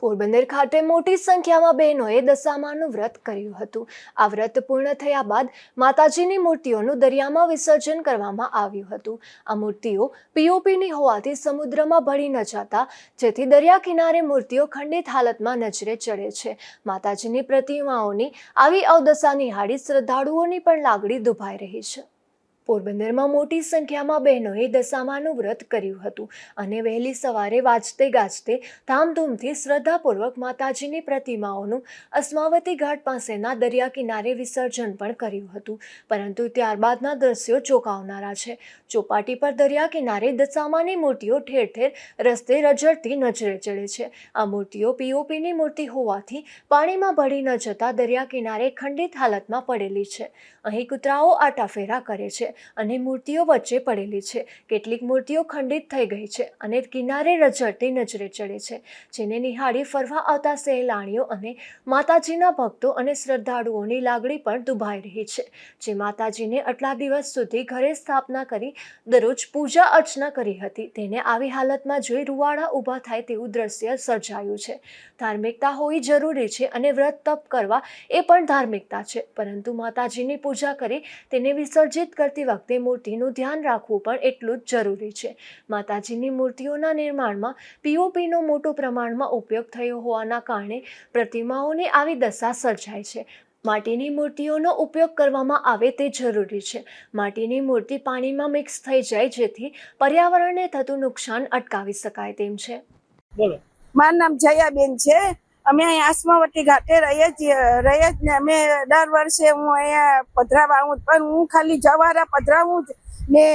પોરબંદર ખાતે મોટી સંખ્યામાં બહેનોએ દશામાનું વ્રત કર્યું હતું। આ વ્રત પૂર્ણ થયા બાદ માતાજીની મૂર્તિઓનું દરિયામાં વિસર્જન કરવામાં આવ્યું હતું। આ મૂર્તિઓ પીઓપીની હોવાથી સમુદ્રમાં ભળી ન જતા, જેથી દરિયા કિનારે મૂર્તિઓ ખંડિત હાલતમાં નજરે ચડે છે। માતાજીની પ્રતિમાઓની આવી અવદશા નિહાળી શ્રદ્ધાળુઓની પણ લાગણી દુભાઈ રહી છે। પોરબંદરમાં મોટી સંખ્યામાં બહેનોએ દશામાનું વ્રત કર્યું હતું અને વહેલી સવારે વાજતે ગાજતે ધામધૂમથી શ્રદ્ધાપૂર્વક માતાજીની પ્રતિમાઓનું અસ્માવતી ઘાટ પાસેના દરિયા કિનારે વિસર્જન પણ કર્યું હતું, પરંતુ ત્યારબાદના દ્રશ્યો ચોંકાવનારા છે। ચોપાટી પર દરિયા કિનારે દશામાની મૂર્તિઓ ઠેર ઠેર રસ્તે રઝળતી નજરે ચડે છે। આ મૂર્તિઓ પીઓપીની મૂર્તિ હોવાથી પાણીમાં ભળી ન જતા દરિયા કિનારે ખંડિત હાલતમાં પડેલી છે। અહીં કૂતરાઓ આટાફેરા કરે છે અને મૂર્તિઓ વચ્ચે પડેલી છે। કેટલીક મૂર્તિઓ ખંડિત થઈ ગઈ છે અને કિનારે રઝળતી નજરે ચડે છે, જેને નિહાળી ફરવા આવતા સહેલાણીઓ અને માતાજીના ભક્તો અને શ્રદ્ધાળુઓની લાગણી પણ દુભાઈ રહી છે, જે માતાજીને આટલા દિવસ સુધી ઘરે સ્થાપના કરી દરરોજ પૂજા અર્ચના કરી હતી, તેને આવી હાલતમાં જોઈ રૂવાડા ઊભા થાય તેવું દ્રશ્ય સર્જાયું છે। ધાર્મિકતા હોવી જરૂરી છે અને વ્રત તપ કરવા એ પણ ધાર્મિકતા છે, પરંતુ માતાજીની પૂજા કરી તેને વિસર્જિત કરતી વખતે મૂર્તિનું ધ્યાન રાખવું પણ એટલું જ જરૂરી છે। માતાજીની મૂર્તિઓના નિર્માણમાં પીઓપીનો મોટો પ્રમાણમાં ઉપયોગ થયો હોવાના કારણે પ્રતિમાઓની આવી દશા સર્જાય છે। માટીની મૂર્તિઓનો ઉપયોગ કરવામાં આવે તે જરૂરી છે। માટીની મૂર્તિ પાણીમાં મિક્સ થઈ જાય, જેથી પર્યાવરણને થતું નુકસાન અટકાવી શકાય તેમ છે। બોલો। મારું નામ જયાબેન છે। અમે અહીંયા આસમાવતી ઘાટે રહીએ જ ને અમે દર વર્ષે હું અહીંયા પધરાવા આવું, પણ હું ખાલી જવારા પધરાવું જ ને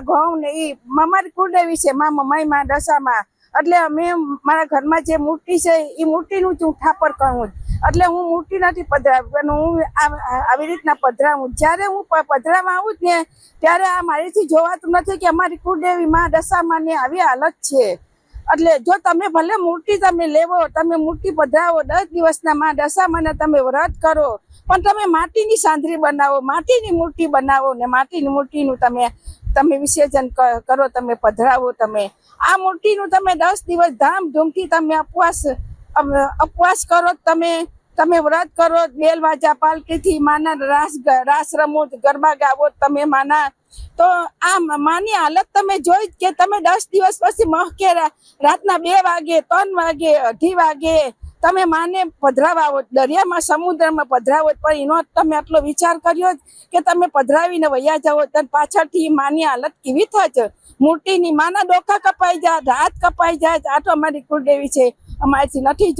ઘઉં ને એ અમારી કુળદેવી છે માં દશામાં, એટલે અમે મારા ઘરમાં જે મૂર્તિ છે એ મૂર્તિનું જ હું ઠાપર કરું, એટલે હું મૂર્તિ નથી પધરાવી, પણ હું આવી રીતના પધરાવું। જ્યારે હું પધરાવા આવું જ ને ત્યારે આ મારીથી જોવાતું નથી કે અમારી કુળદેવી માં દશામાં ની આવી હાલત છે। એટલે જો તમે ભલે મૂર્તિ તમે લેવો, તમે મૂર્તિ પધરાવો, 10 દિવસના માં દશામાને તમે વ્રત કરો, પણ તમે માટીની સાંધરી બનાવો, માટીની મૂર્તિ બનાવો ને માટીની મૂર્તિનું તમે વિસર્જન કરો, તમે પધરાવો। તમે આ મૂર્તિનું તમે 10 દિવસ ધામધૂમથી તમે ઉપવાસ કરો, તમે વ્રત કરો, બેલ વાજા પાલકીથી માના રાસ રમો, ગરબા ગાવો તમે માના, તો આ માની હાલત તમે જોઈ કે તમે 10 દિવસ પછી મહકે રાતના 2 વાગે 3 વાગે 2:30 વાગે તમે માને પધરાવા આવો, દરિયામાં સમુદ્રમાં પધરાવો, પણ એનો તમે આટલો વિચાર કર્યો કે તમે પધરાવીને વયા જાઓ, તો પાછળથી માની હાલત કેવી થાય? મૂર્તિની માના ડોકા કપાઈ જાય, હાથ કપાઈ જાય। આ તો અમારી કુળદેવી છે, અમારાથી નથી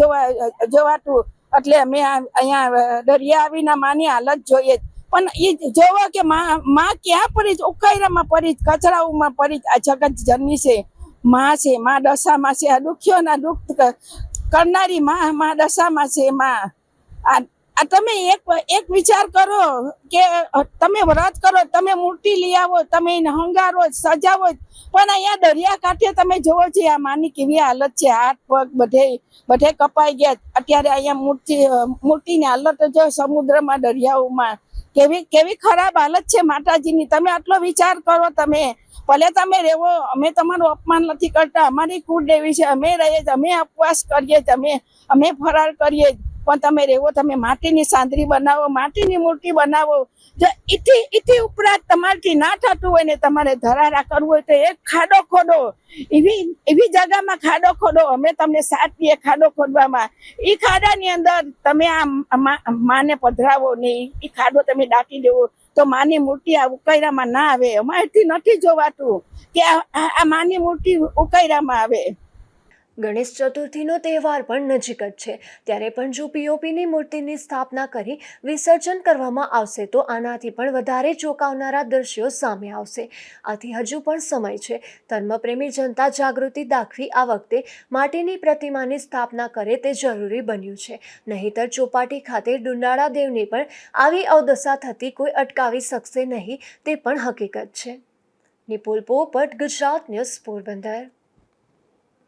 જોવાતું, એટલે અમે અહીંયા દરિયા આવીને માની હાલત જોઈએ, પણ એ જોવો કે માં ક્યાં પડી, ઉકાઈરામાં પડી, કચરાઓમાં પડી। આ જગત જનની છે, માં છે, માં દશામાં છે, આ દુખ્યોના દુઃખ કરનારી માં દશામાં છે। માં આ તમે એક વિચાર કરો કે તમે વ્રત કરો, તમે મૂર્તિ લઈ આવો, તમે એને હંગારો સજાવો, પણ અહીંયા દરિયા કાંઠે તમે જોવો છો આ માની કેવી હાલત છે, હાથ પગ બધે કપાઈ ગયા। અત્યારે અહીંયા મૂર્તિની હાલત જો સમુદ્રમાં દરિયાઓમાં કેવી ખરાબ હાલત છે માતાજીની। તમે આટલો વિચાર કરો, તમે ભલે તમે રહેવો, અમે તમારું અપમાન નથી કરતા, અમારી કુળદેવી છે, અમે રહીએ, અમે ઉપવાસ કરીએ, અમે ફરાર કરીએ, પણ તમે રહેવો, તમે માટીની સાંદરી બનાવો, માટીની મૂર્તિ બનાવો। જો ઇથી ઉપરાંત તમારાથી ના થતું હોય ને તમારે ધરારા કરવું હોય તો એક ખાડો ખોદો, એવી જગામાં ખાડો ખોદો, અમે તમને સાથ દઈએ ખાડો ખોદવામાં। એ ખાડાની અંદર તમે આ માને પધરાવો ને એ ખાડો તમે દાટી દેવો, તો માની મૂર્તિ આ ઉકાઈરામાં ના આવે। અમારેથી નથી જોવાતું કે આ માની મૂર્તિ ઉકાઈરામાં આવે। ગણેશ ચતુર્થીનો તહેવાર પણ નજીક જ છે, ત્યારે પણ જો પીઓપીની મૂર્તિની સ્થાપના કરી વિસર્જન કરવામાં આવશે તો આનાથી પણ વધારે ચોંકાવનારા દ્રશ્યો સામે આવશે। આથી હજુ પણ સમય છે। ધર્મપ્રેમી જનતા જાગૃતિ દાખવી આ વખતે માટીની પ્રતિમાની સ્થાપના કરે તે જરૂરી બન્યું છે, નહીંતર ચોપાટી ખાતે ડુંડાળા દેવની પણ આવી અવદશા થતી કોઈ અટકાવી શકશે નહીં, તે પણ હકીકત છે। નિપુલ પોપટ, ગુજરાત ન્યૂઝ, પોરબંદર।